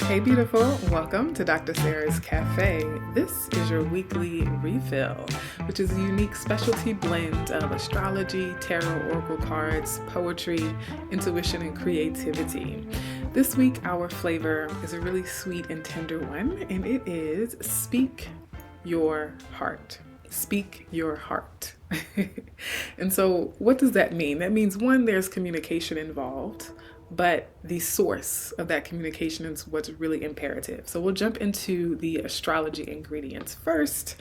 Hey beautiful, welcome to Dr. Sarah's Café. This is your weekly refill, which is a unique specialty blend of astrology, tarot, oracle cards, poetry, intuition, and creativity. This week our flavor is a really sweet and tender one, and it is Speak Your Heart. Speak your heart. And so what does that mean? That means one, there's communication involved, but the source of that communication is what's really imperative. So we'll jump into the astrology ingredients first.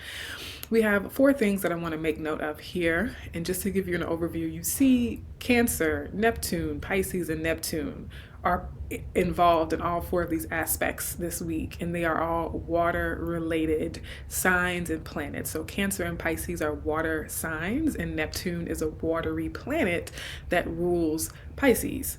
We have 4 things that I want to make note of here. And just to give you an overview, you see Cancer, Neptune, Pisces, and Neptune are involved in all 4 of these aspects this week, and they are all water related signs and planets. So Cancer and Pisces are water signs, and Neptune is a watery planet that rules Pisces.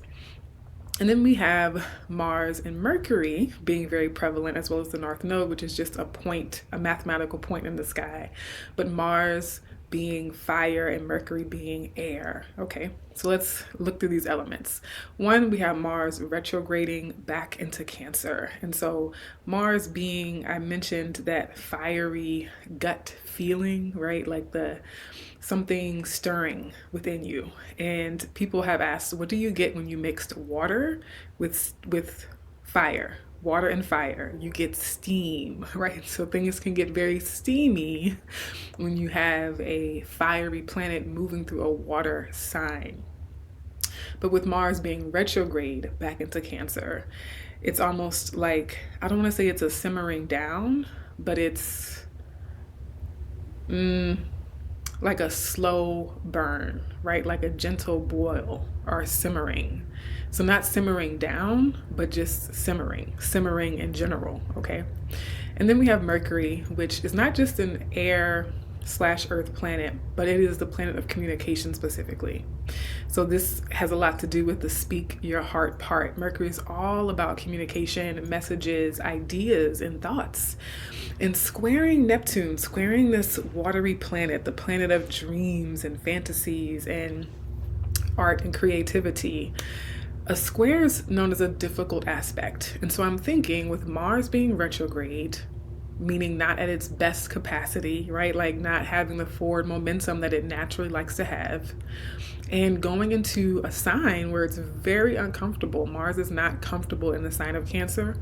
And then we have Mars and Mercury being very prevalent, as well as the North Node, which is just a point, a mathematical point in the sky. But Mars being fire and Mercury being air. Okay, so let's look through these elements. One, we have Mars retrograding back into Cancer. And so Mars being, I mentioned that fiery gut feeling, right? Like something stirring within you. And people have asked, what do you get when you mixed water with fire? Water and fire, you get steam, right? So things can get very steamy when you have a fiery planet moving through a water sign. But with Mars being retrograde back into Cancer, it's almost like, I don't want to say it's a simmering down, but it's like a slow burn, right? Like a gentle boil or simmering. So not simmering down, but just simmering in general, okay? And then we have Mercury, which is not just an air/earth planet, but it is the planet of communication specifically. So this has a lot to do with the speak your heart part. Mercury is all about communication, messages, ideas, and thoughts. And squaring Neptune, squaring this watery planet, the planet of dreams and fantasies and art and creativity, a square is known as a difficult aspect. And so I'm thinking with Mars being retrograde, meaning not at its best capacity, right? Like not having the forward momentum that it naturally likes to have, and going into a sign where it's very uncomfortable. Mars is not comfortable in the sign of Cancer.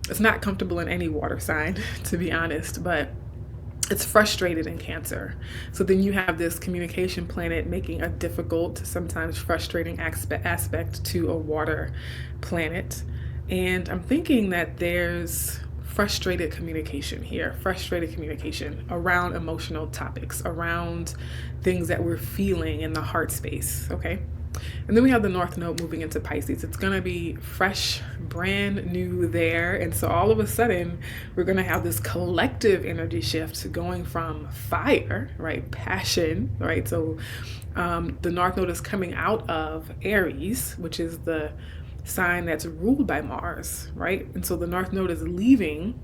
It's not comfortable in any water sign, to be honest, but it's frustrated in Cancer. So then you have this communication planet making a difficult, sometimes frustrating aspect to a water planet. And I'm thinking that there's frustrated communication here, frustrated communication around emotional topics, around things that we're feeling in the heart space, okay? And then we have the North Node moving into Pisces. It's going to be fresh, brand new there. And so all of a sudden, we're going to have this collective energy shift going from fire, right? Passion, right? So the North Node is coming out of Aries, which is the sign that's ruled by Mars, right? And so the North Node is leaving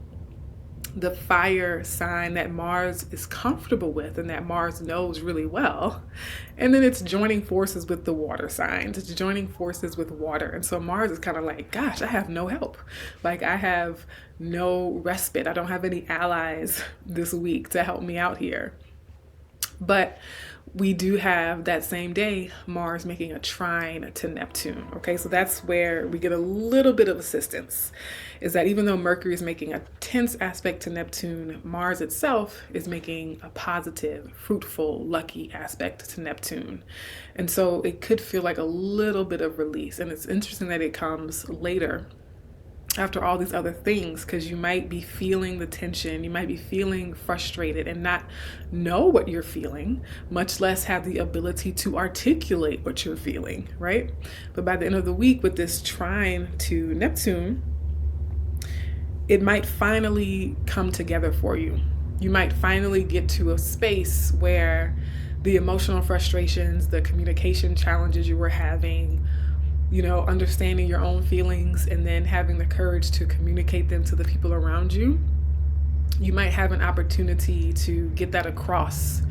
the fire sign that Mars is comfortable with and that Mars knows really well. And then it's joining forces with the water signs. It's joining forces with water. And so Mars is kind of like, gosh, I have no help. Like I have no respite. I don't have any allies this week to help me out here. But we do have that same day Mars making a trine to Neptune. Okay, so that's where we get a little bit of assistance, is that even though Mercury is making a tense aspect to Neptune, Mars itself is making a positive, fruitful, lucky aspect to Neptune. And so it could feel like a little bit of release. And it's interesting that it comes later after all these other things, because you might be feeling the tension, you might be feeling frustrated and not know what you're feeling, much less have the ability to articulate what you're feeling, right? But by the end of the week with this trine to Neptune, it might finally come together for you. You might finally get to a space where the emotional frustrations, the communication challenges you were having, you know, understanding your own feelings and then having the courage to communicate them to the people around you, you might have an opportunity to get that across.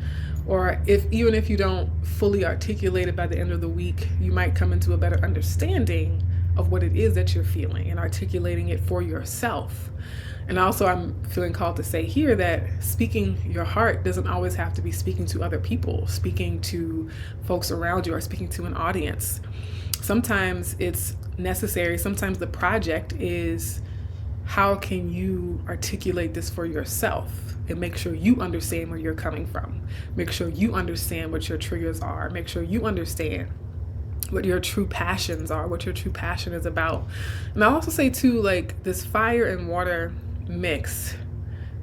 Or even if you don't fully articulate it by the end of the week, you might come into a better understanding of what it is that you're feeling and articulating it for yourself. And also, I'm feeling called to say here that speaking your heart doesn't always have to be speaking to other people, speaking to folks around you, or speaking to an audience. Sometimes it's necessary. Sometimes the project is, how can you articulate this for yourself and make sure you understand where you're coming from? Make sure you understand what your triggers are. Make sure you understand what your true passions are, what your true passion is about. And I'll also say too, like, this fire and water mix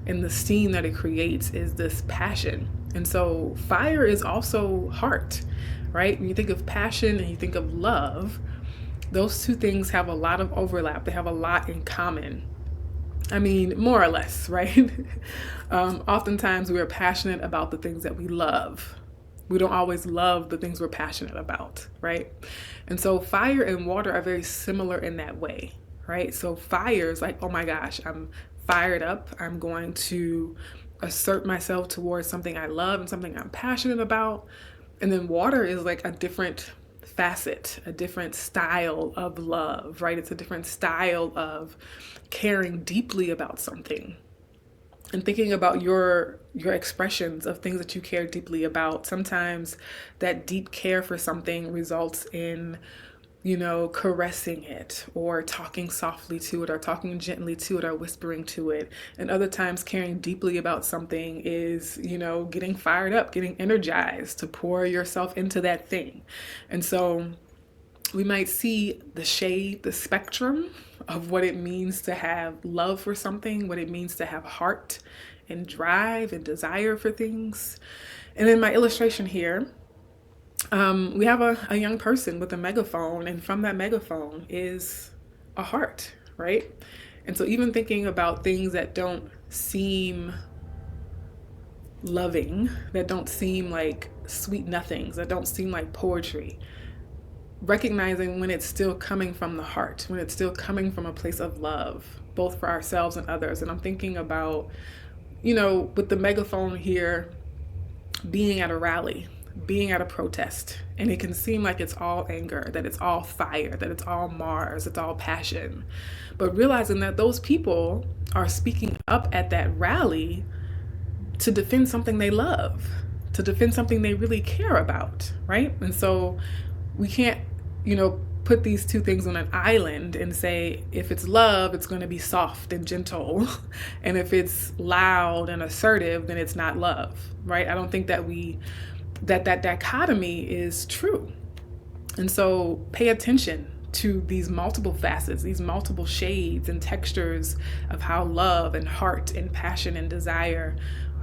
and the steam that it creates is this passion. And so fire is also heart, right? When you think of passion and you think of love, those two things have a lot of overlap. They have a lot in common. I mean, more or less, right? Oftentimes we are passionate about the things that we love. We don't always love the things we're passionate about, right? And so fire and water are very similar in that way, right? So fire is like, oh my gosh, I'm fired up. I'm going to assert myself towards something I love and something I'm passionate about. And then water is like a different facet, a different style of love, right? It's a different style of caring deeply about something and thinking about your expressions of things that you care deeply about. Sometimes that deep care for something results in, caressing it or talking softly to it or talking gently to it or whispering to it. And other times caring deeply about something is, getting fired up, getting energized to pour yourself into that thing. And so we might see the shade, the spectrum of what it means to have love for something, what it means to have heart and drive and desire for things. And in my illustration here, we have a young person with a megaphone, and from that megaphone is a heart, right? And so even thinking about things that don't seem loving, that don't seem like sweet nothings, that don't seem like poetry, recognizing when it's still coming from the heart, when it's still coming from a place of love, both for ourselves and others. And I'm thinking about, with the megaphone here, being at a rally, being at a protest, and it can seem like it's all anger, that it's all fire, that it's all Mars, it's all passion. But realizing that those people are speaking up at that rally to defend something they love, to defend something they really care about, right? And so we can't, put these two things on an island and say, if it's love, it's going to be soft and gentle. And if it's loud and assertive, then it's not love, right? I don't think that that dichotomy is true. And so pay attention to these multiple facets, these multiple shades and textures of how love and heart and passion and desire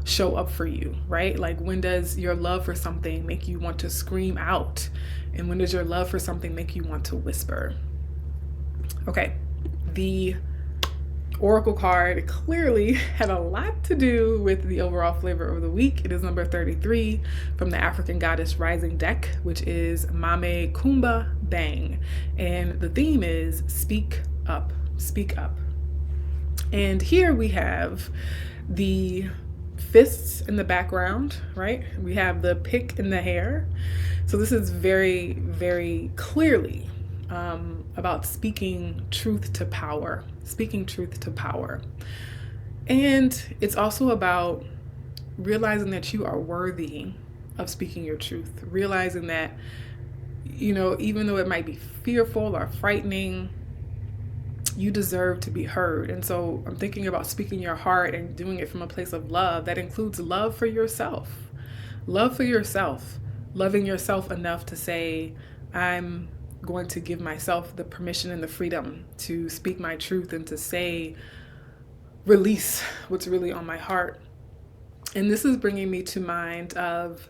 show up for you, right? Like, when does your love for something make you want to scream out? And when does your love for something make you want to whisper? Okay, the Oracle card clearly had a lot to do with the overall flavor of the week. It is number 33 from the African Goddess Rising deck, which is Mame Kumba Bang. And the theme is speak up, speak up. And here we have the fists in the background, right? We have the pick in the hair. So this is very, very clearly about speaking truth to power, speaking truth to power. And it's also about realizing that you are worthy of speaking your truth, realizing that, even though it might be fearful or frightening, you deserve to be heard. And so I'm thinking about speaking your heart and doing it from a place of love. That includes love for yourself, loving yourself enough to say, I'm going to give myself the permission and the freedom to speak my truth and to say, release what's really on my heart. And this is bringing me to mind of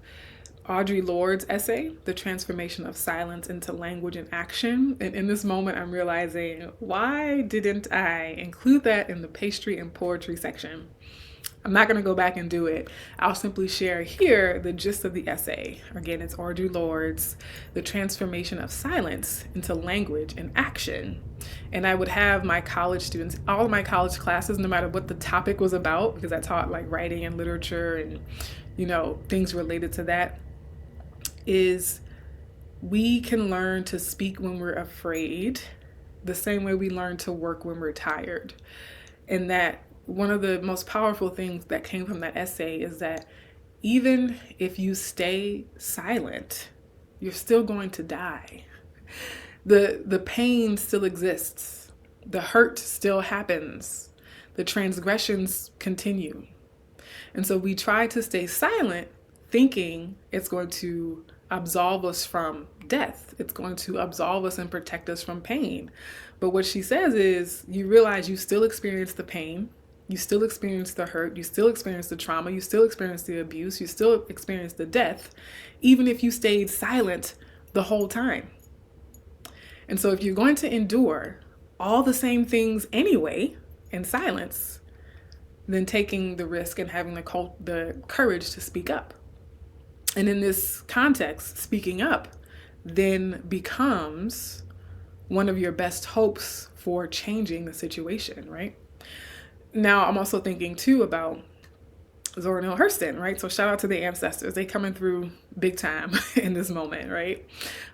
Audre Lorde's essay, The Transformation of Silence into Language and Action. And in this moment, I'm realizing, why didn't I include that in the pastry and poetry section? I'm not going to go back and do it. I'll simply share here the gist of the essay. Again, it's Audre Lorde's The Transformation of Silence into Language and Action. And I would have my college students, all of my college classes, no matter what the topic was about, because I taught like writing and literature and, things related to that, is we can learn to speak when we're afraid the same way we learn to work when we're tired. And that one of the most powerful things that came from that essay is that even if you stay silent, you're still going to die. The pain still exists. The hurt still happens. The transgressions continue. And so we try to stay silent thinking it's going to absolve us from death. It's going to absolve us and protect us from pain. But what she says is you realize you still experience the pain. You still experience the hurt. You still experience the trauma. You still experience the abuse. You still experience the death, even if you stayed silent the whole time. And so if you're going to endure all the same things anyway in silence, then taking the risk and having the courage to speak up. And in this context, speaking up then becomes one of your best hopes for changing the situation, right? Now, I'm also thinking too about Zora Neale Hurston, right? So shout out to the ancestors. They coming through big time in this moment, right?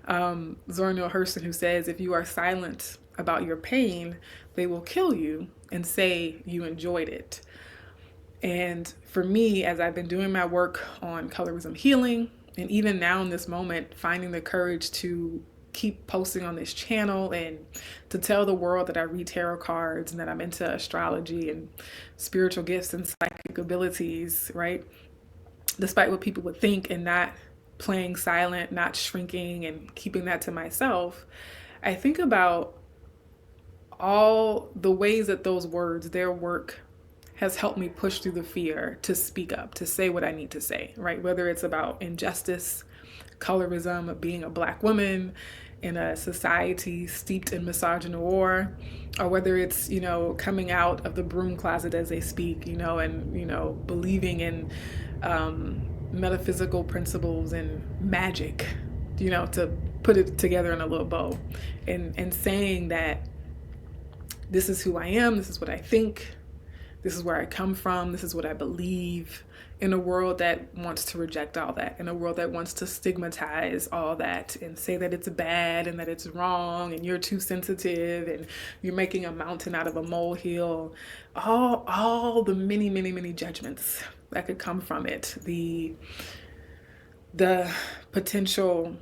Zora Neale Hurston, who says, if you are silent about your pain, they will kill you and say you enjoyed it. And for me, as I've been doing my work on colorism healing, and even now in this moment, finding the courage to keep posting on this channel and to tell the world that I read tarot cards and that I'm into astrology and spiritual gifts and psychic abilities, right? Despite what people would think, and not playing silent, not shrinking and keeping that to myself, I think about all the ways that those words, their work, has helped me push through the fear to speak up, to say what I need to say, right? Whether it's about injustice, colorism, being a Black woman in a society steeped in misogyny, or whether it's, coming out of the broom closet, as they speak, and, believing in metaphysical principles and magic, to put it together in a little bow, and saying that this is who I am, this is what I think, this is where I come from, this is what I believe, in a world that wants to reject all that, in a world that wants to stigmatize all that and say that it's bad and that it's wrong and you're too sensitive and you're making a mountain out of a molehill. All the many, many, many judgments that could come from it, the potential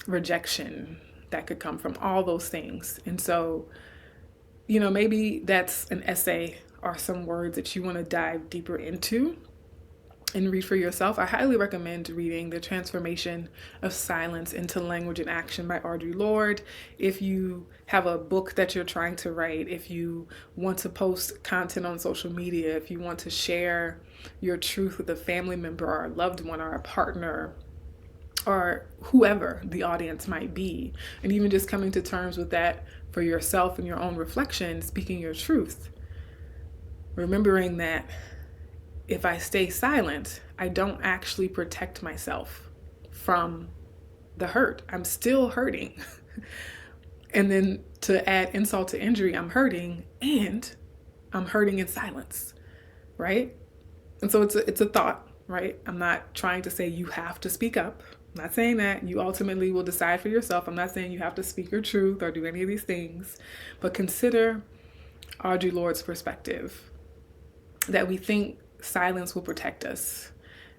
rejection that could come from all those things. And so, maybe that's an essay or some words that you want to dive deeper into and read for yourself. I highly recommend reading The Transformation of Silence into Language and Action by Audre Lorde. If you have a book that you're trying to write, if you want to post content on social media, if you want to share your truth with a family member or a loved one or a partner or whoever the audience might be, and even just coming to terms with that for yourself and your own reflection, speaking your truth, remembering that if I stay silent, I don't actually protect myself from the hurt. I'm still hurting. And then to add insult to injury, I'm hurting, and I'm hurting in silence, right? And so it's a thought, right? I'm not trying to say you have to speak up. I'm not saying that. You ultimately will decide for yourself. I'm not saying you have to speak your truth or do any of these things, but consider Audre Lorde's perspective, that we think silence will protect us.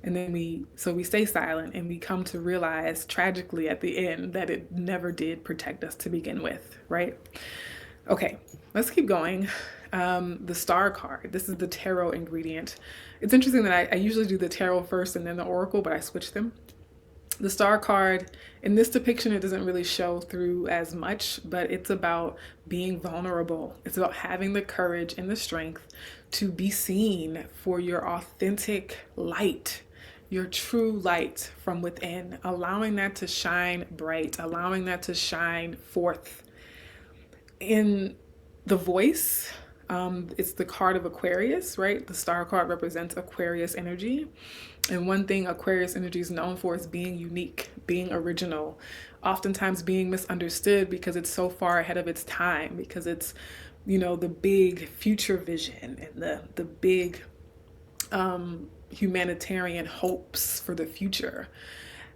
And then we stay silent, and we come to realize tragically at the end that it never did protect us to begin with, right? Okay, let's keep going. The star card. This is the tarot ingredient. It's interesting that I usually do the tarot first and then the oracle, but I switched them. The star card, in this depiction, it doesn't really show through as much, but it's about being vulnerable. It's about having the courage and the strength to be seen for your authentic light, your true light from within, allowing that to shine bright, allowing that to shine forth. In the voice, it's the card of Aquarius, right? The star card represents Aquarius energy. And one thing Aquarius energy is known for is being unique, being original, oftentimes being misunderstood because it's so far ahead of its time, because it's, the big future vision and the big humanitarian hopes for the future.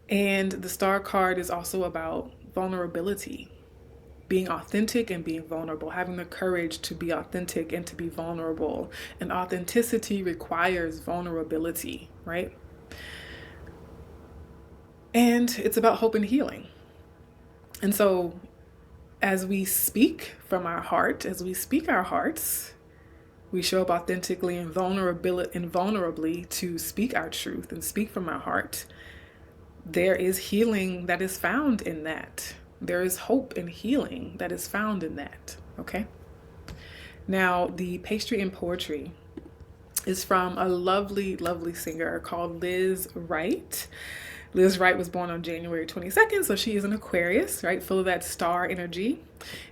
And the star card is also about vulnerability. being authentic and being vulnerable, having the courage to be authentic and to be vulnerable. And authenticity requires vulnerability, right? And it's about hope and healing. And so as we speak from our heart, as we speak our hearts, we show up authentically and vulnerably to speak our truth and speak from our heart. There is healing that is found in that. There is hope and healing that is found in that. Okay. Now, the Pastry and Poetry is from a lovely, lovely singer called Liz Wright. Liz Wright was born on January 22nd, so she is an Aquarius, right? Full of that star energy.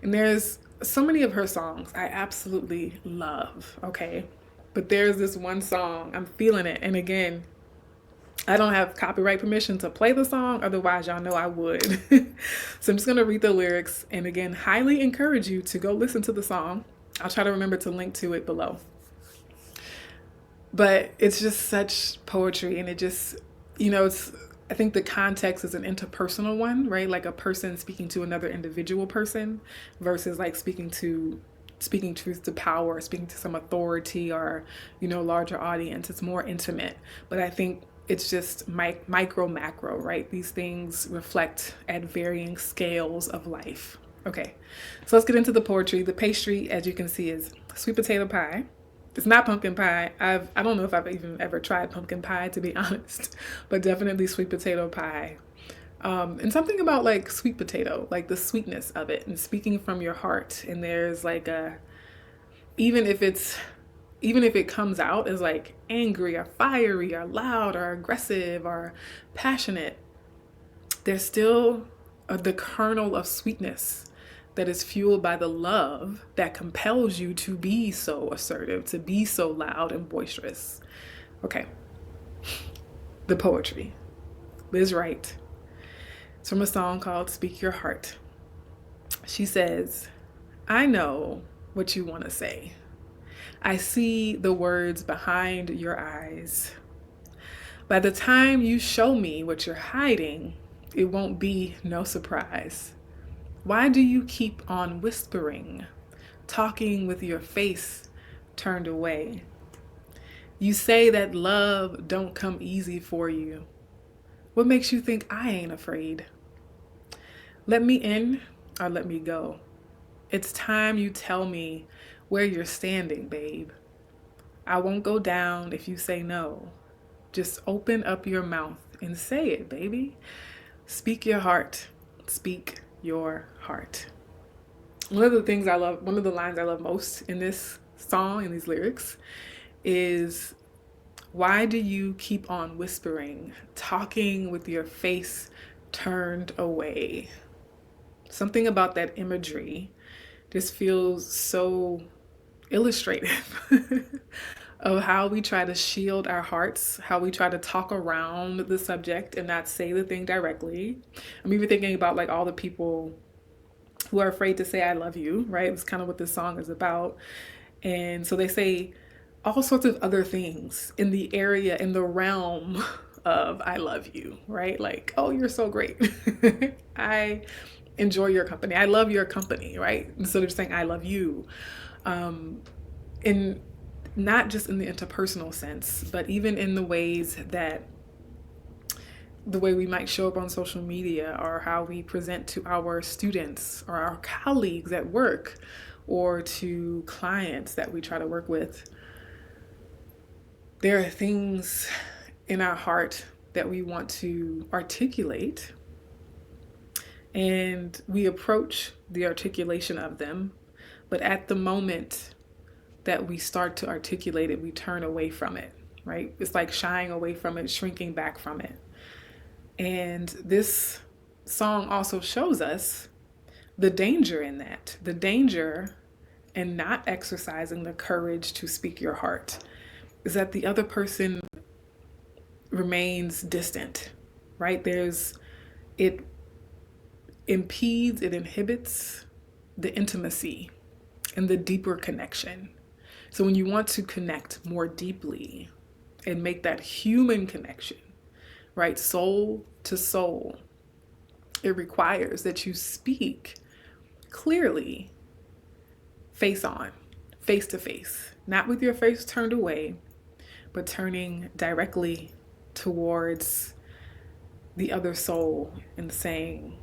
And there's so many of her songs I absolutely love, okay? But there's this one song, I'm feeling it. And again, I don't have copyright permission to play the song, otherwise y'all know I would. So I'm just gonna read the lyrics, and again, highly encourage you to go listen to the song. I'll try to remember to link to it below. But it's just such poetry, and it just, I think the context is an interpersonal one, right? Like a person speaking to another individual person versus like speaking truth to power, speaking to some authority or, larger audience. It's more intimate. But I think it's just micro, macro, right? These things reflect at varying scales of life. Okay, so let's get into the poetry. The pastry, as you can see, is sweet potato pie. It's not pumpkin pie. I don't know if I've even ever tried pumpkin pie, to be honest, but definitely sweet potato pie. And something about like sweet potato, like the sweetness of it and speaking from your heart. And there's like even if it comes out as like angry or fiery or loud or aggressive or passionate, there's still the kernel of sweetness that is fueled by the love that compels you to be so assertive, to be so loud and boisterous. Okay. The poetry. Liz Wright. It's from a song called Speak Your Heart. She says, I know what you want to say. I see the words behind your eyes. By the time you show me what you're hiding, it won't be no surprise. Why do you keep on whispering, talking with your face turned away? You say that love don't come easy for you. What makes you think I ain't afraid? Let me in or let me go. It's time you tell me where you're standing, babe. I won't go down if you say no. Just open up your mouth and say it, baby. Speak your heart. Speak your heart. One of the lines I love most in this song, in these lyrics, is, why do you keep on whispering, talking with your face turned away? Something about that imagery just feels so illustrative of how we try to shield our hearts, how we try to talk around the subject and not say the thing directly. I'm even thinking about like all the people who are afraid to say I love you, right? It's kind of what this song is about. And so they say all sorts of other things in the realm of I love you, right? Like, oh, you're so great. I enjoy your company. I love your company, right? Instead of saying I love you. In not just in the interpersonal sense, but even in the ways that the way we might show up on social media, or how we present to our students or our colleagues at work, or to clients that we try to work with. There are things in our heart that we want to articulate, and we approach the articulation of them, but at the moment that we start to articulate it, we turn away from it, right? It's like shying away from it, shrinking back from it. And this song also shows us the danger in that, the danger in not exercising the courage to speak your heart, is that the other person remains distant, right? It impedes, it inhibits the intimacy and the deeper connection. So when you want to connect more deeply and make that human connection, right, soul to soul, it requires that you speak clearly, face on, face to face, not with your face turned away, but turning directly towards the other soul and saying,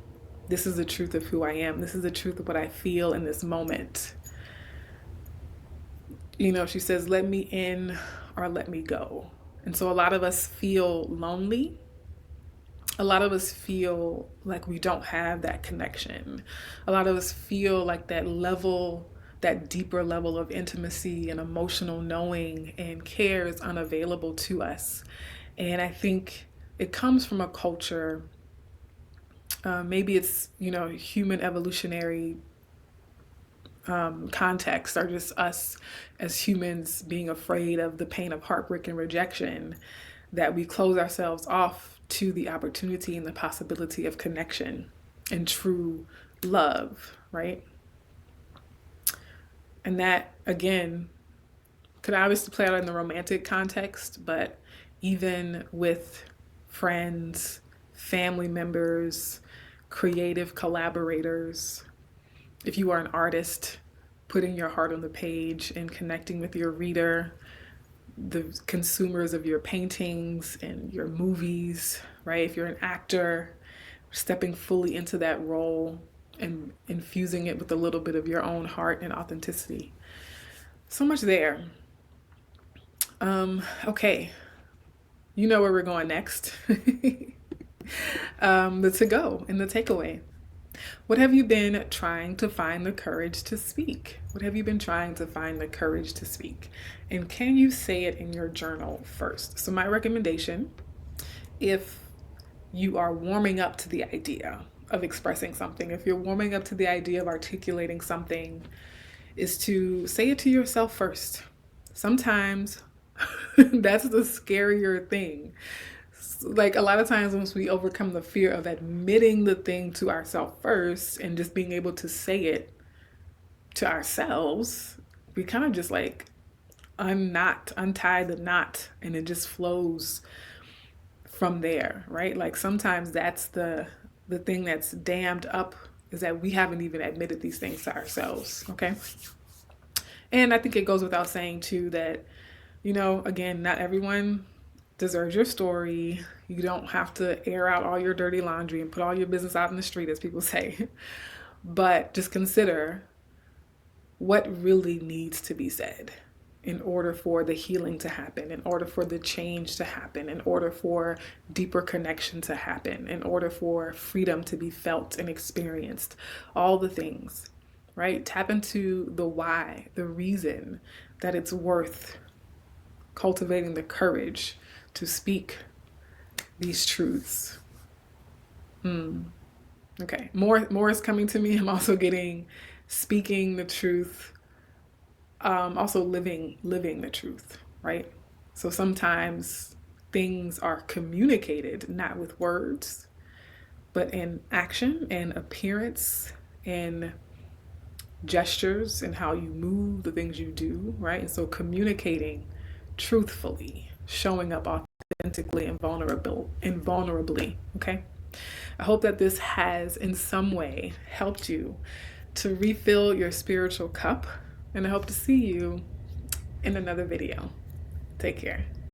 this is the truth of who I am. This is the truth of what I feel in this moment. You know, she says, let me in or let me go. And so a lot of us feel lonely. A lot of us feel like we don't have that connection. A lot of us feel like that level, that deeper level of intimacy and emotional knowing and care is unavailable to us. And I think it comes from a culture, maybe it's, you know, human evolutionary context, or just us as humans being afraid of the pain of heartbreak and rejection, that we close ourselves off to the opportunity and the possibility of connection and true love, right? And that, again, could obviously play out in the romantic context, but even with friends, family members, creative collaborators, if you are an artist, putting your heart on the page and connecting with your reader, the consumers of your paintings and your movies, right? If you're an actor, stepping fully into that role and infusing it with a little bit of your own heart and authenticity. So much there. Okay, you know where we're going next. The to-go and the takeaway. What have you been trying to find the courage to speak? What have you been trying to find the courage to speak? And can you say it in your journal first? So my recommendation, if you are warming up to the idea of expressing something, if you're warming up to the idea of articulating something, is to say it to yourself first. Sometimes that's the scarier thing. Like a lot of times once we overcome the fear of admitting the thing to ourselves first and just being able to say it to ourselves, we kind of just like untie the knot, and it just flows from there, right? Like sometimes that's the thing that's dammed up, is that we haven't even admitted these things to ourselves, okay? And I think it goes without saying too that, you know, again, not everyone deserves your story. You don't have to air out all your dirty laundry and put all your business out in the street, as people say. But just consider what really needs to be said in order for the healing to happen, in order for the change to happen, in order for deeper connection to happen, in order for freedom to be felt and experienced. All the things, right? Tap into the why, the reason that it's worth cultivating the courage to speak these truths. Okay, more is coming to me. I'm also getting speaking the truth, also living the truth, right? So sometimes things are communicated not with words, but in action and appearance and gestures and how you move, the things you do, right? And so communicating truthfully, showing up authentically and vulnerably, okay? I hope that this has in some way helped you to refill your spiritual cup, and I hope to see you in another video. Take care.